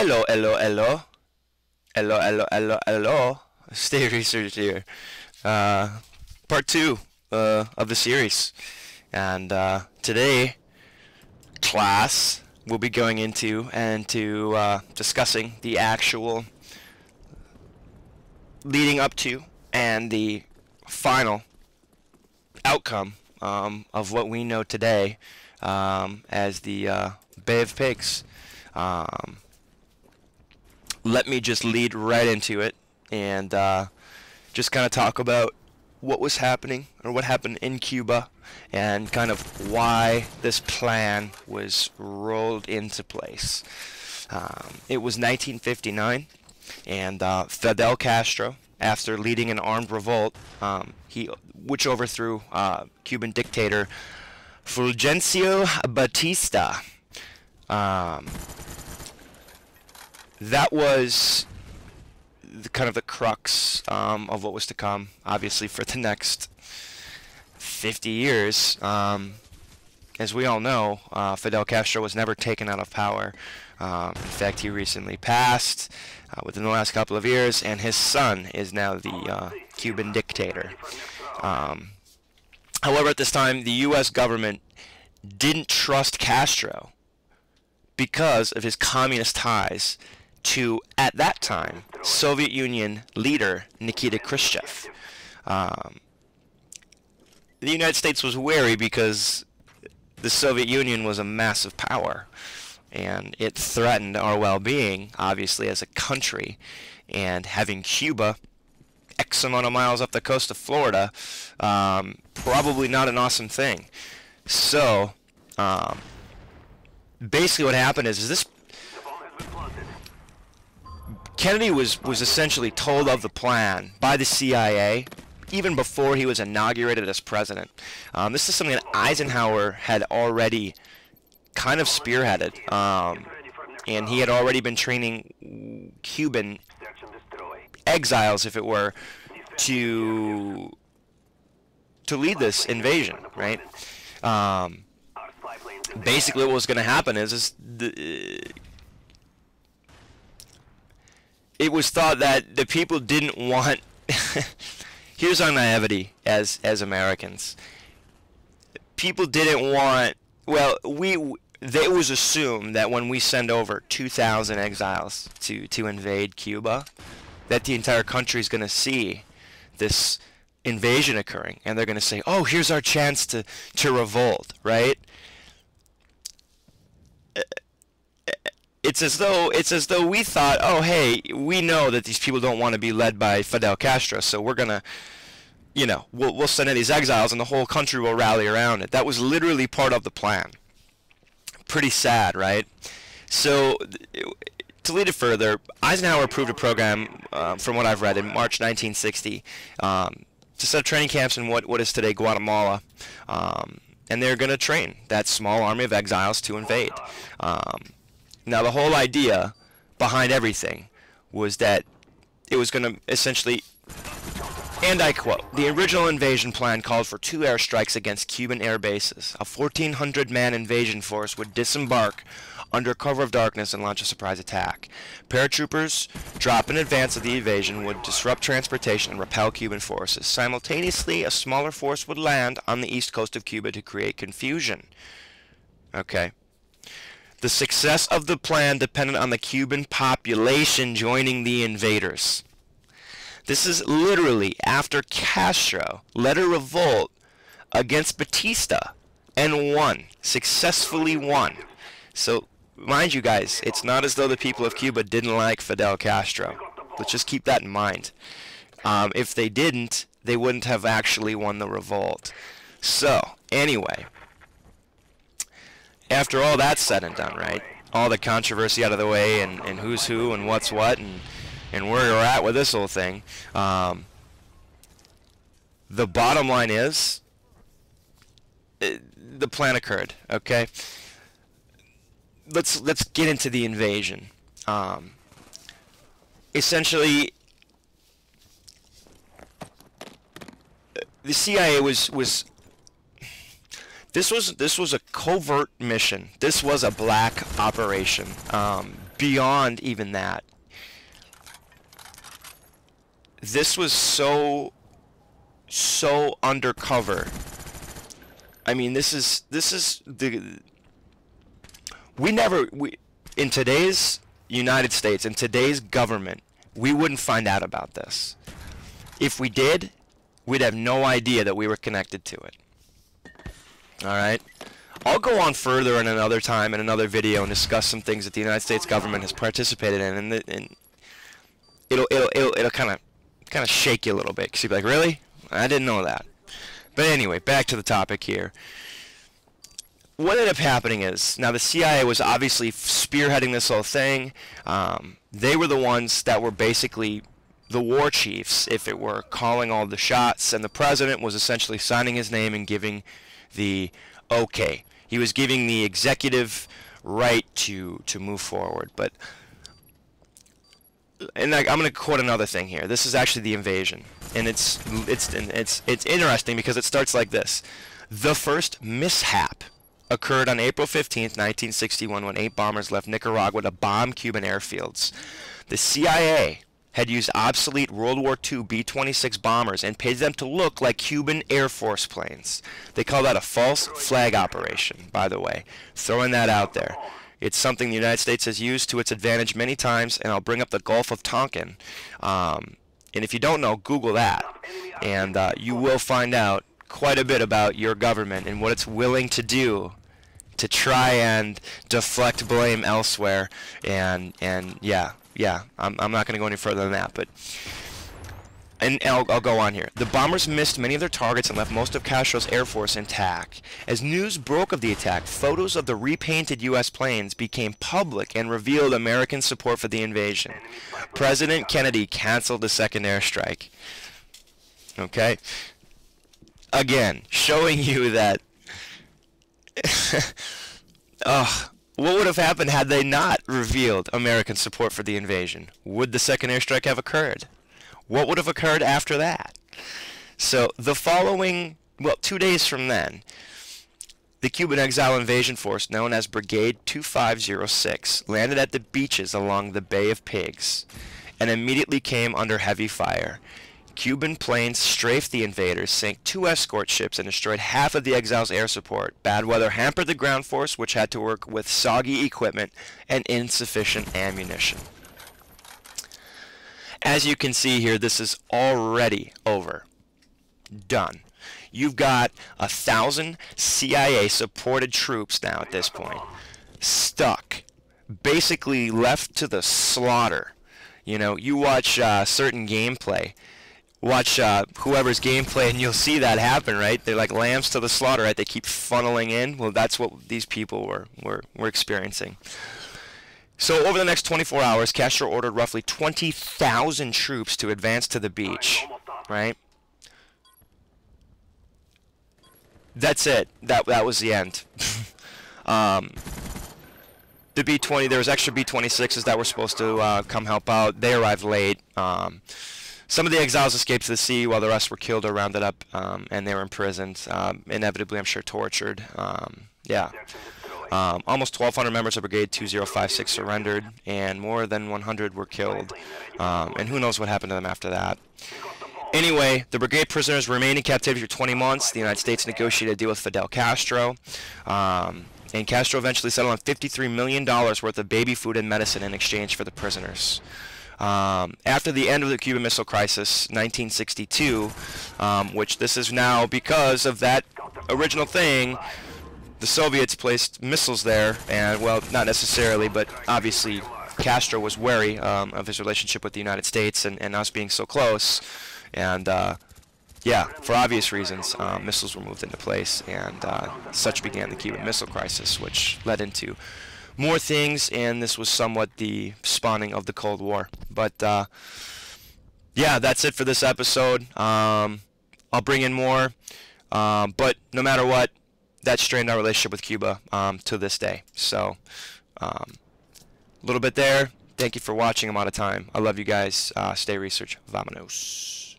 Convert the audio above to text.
Hello, hello, hello. Hello, hello, hello, hello. Stay research here. Part two of the series. And today, class, we'll be going into discussing the actual leading up to and the final outcome of what we know today as the Bay of Pigs. Let me just lead right into it and just kind of talk about what was happening or what happened in Cuba and kind of why this plan was rolled into place. It was 1959 and Fidel Castro, after leading an armed revolt, which overthrew Cuban dictator Fulgencio Batista. That was kind of the crux of what was to come, obviously, for the next 50 years. As we all know, Fidel Castro was never taken out of power. In fact, he recently passed within the last couple of years, and his son is now the Cuban dictator. However, at this time, the U.S. government didn't trust Castro because of his communist ties to, at that time, Soviet Union leader Nikita Khrushchev. The United States was wary because the Soviet Union was a massive power, and it threatened our well-being, obviously, as a country. And having Cuba X amount of miles up the coast of Florida, probably not an awesome thing. So, basically what happened is this Kennedy was essentially told of the plan by the CIA even before he was inaugurated as president. This is something that Eisenhower had already kind of spearheaded, and he had already been training Cuban exiles, if it were, to lead this invasion, right? Basically what was going to happen is it was thought that the people didn't want here's our naivety as Americans. People didn't want, well, it was assumed that when we send over 2,000 exiles to invade Cuba, that the entire country is going to see this invasion occurring, and they're going to say, oh, here's our chance to revolt, right? It's as though we thought, oh, hey, we know that these people don't want to be led by Fidel Castro, so we're gonna, we'll send in these exiles, and the whole country will rally around it. That was literally part of the plan. Pretty sad, right? So, to lead it further, Eisenhower approved a program, from what I've read, in March 1960, to set up training camps in what is today Guatemala, and they're going to train that small army of exiles to invade. Now, the whole idea behind everything was that it was going to essentially, and I quote, the original invasion plan called for 2 airstrikes against Cuban air bases. A 1,400-man invasion force would disembark under cover of darkness and launch a surprise attack. Paratroopers, drop in advance of the invasion, would disrupt transportation and repel Cuban forces. Simultaneously, a smaller force would land on the east coast of Cuba to create confusion. Okay. The success of the plan depended on the Cuban population joining the invaders. This is literally after Castro led a revolt against Batista and won, successfully won. So, mind you guys, it's not as though the people of Cuba didn't like Fidel Castro. Let's just keep that in mind. If they didn't, they wouldn't have actually won the revolt. So, anyway, after all that's said and done, right, all the controversy out of the way and who's who and what's what and where you're at with this whole thing, the bottom line is the plan occurred, okay? Let's get into the invasion. Essentially, the CIA was This was a covert mission. This was a black operation beyond even that, this was so undercover. I mean, this is the in today's United States, in today's government, we wouldn't find out about this. If we did, we'd have no idea that we were connected to it. All right? I'll go on further in another time in another video and discuss some things that the United States government has participated in, and it'll kind of shake you a little bit, because you'll be like, really? I didn't know that. But anyway, back to the topic here. What ended up happening is, now the CIA was obviously spearheading this whole thing. They were the ones that were basically the war chiefs, if it were, calling all the shots, and the president was essentially signing his name and giving the okay. He was giving the executive right to move forward. But, and I'm going to quote another thing here. This is actually the invasion, and it's interesting because it starts like this: the first mishap occurred on April 15th, 1961, when 8 bombers left Nicaragua to bomb Cuban airfields. The CIA had used obsolete World War II B-26 bombers and paid them to look like Cuban Air Force planes. They call that a false flag operation, by the way. Throwing that out there. It's something the United States has used to its advantage many times, and I'll bring up the Gulf of Tonkin. And if you don't know, Google that, and you will find out quite a bit about your government and what it's willing to do to try and deflect blame elsewhere. And yeah, I'm not going to go any further than that, but I'll go on here. The bombers missed many of their targets and left most of Castro's Air Force intact. As news broke of the attack, photos of the repainted U.S. planes became public and revealed American support for the invasion. President Kennedy canceled the second airstrike. Okay? Again, showing you that what would have happened had they not revealed American support for the invasion? Would the second airstrike have occurred? What would have occurred after that? So the following, well, 2 days from then, the Cuban exile invasion force, known as Brigade 2506, landed at the beaches along the Bay of Pigs and immediately came under heavy fire. Cuban planes strafed the invaders, sank 2 escort ships, and destroyed half of the exiles' air support. Bad weather hampered the ground force, which had to work with soggy equipment and insufficient ammunition. As you can see here, this is already over. Done. You've got 1,000 CIA-supported troops now at this point, stuck, basically left to the slaughter. You know, you watch certain gameplay. Watch whoever's gameplay, and you'll see that happen, right? They're like lambs to the slaughter, right? They keep funneling in. Well, that's what these people were experiencing. So over the next 24 hours, Castro ordered roughly 20,000 troops to advance to the beach, right? That's it. That was the end. The B-20, there was extra B-26s that were supposed to come help out. They arrived late. Some of the exiles escaped to the sea while the rest were killed or rounded up, and they were imprisoned, inevitably, I'm sure, tortured. Almost 1,200 members of Brigade 2056 surrendered, and more than 100 were killed. And who knows what happened to them after that. Anyway, the brigade prisoners remained in captivity for 20 months. The United States negotiated a deal with Fidel Castro. And Castro eventually settled on $53 million worth of baby food and medicine in exchange for the prisoners. After the end of the Cuban Missile Crisis, 1962, which this is now because of that original thing, the Soviets placed missiles there, and, well, not necessarily, but obviously Castro was wary of his relationship with the United States and us being so close, and yeah, for obvious reasons, missiles were moved into place, and such began the Cuban Missile Crisis, which led into more things, and this was somewhat the spawning of the Cold War. But yeah, that's it for this episode. I'll bring in more, but no matter what, that strained our relationship with Cuba to this day. So a little bit there. Thank you for watching. I'm out of time. I love you guys. Stay research. Vamanos.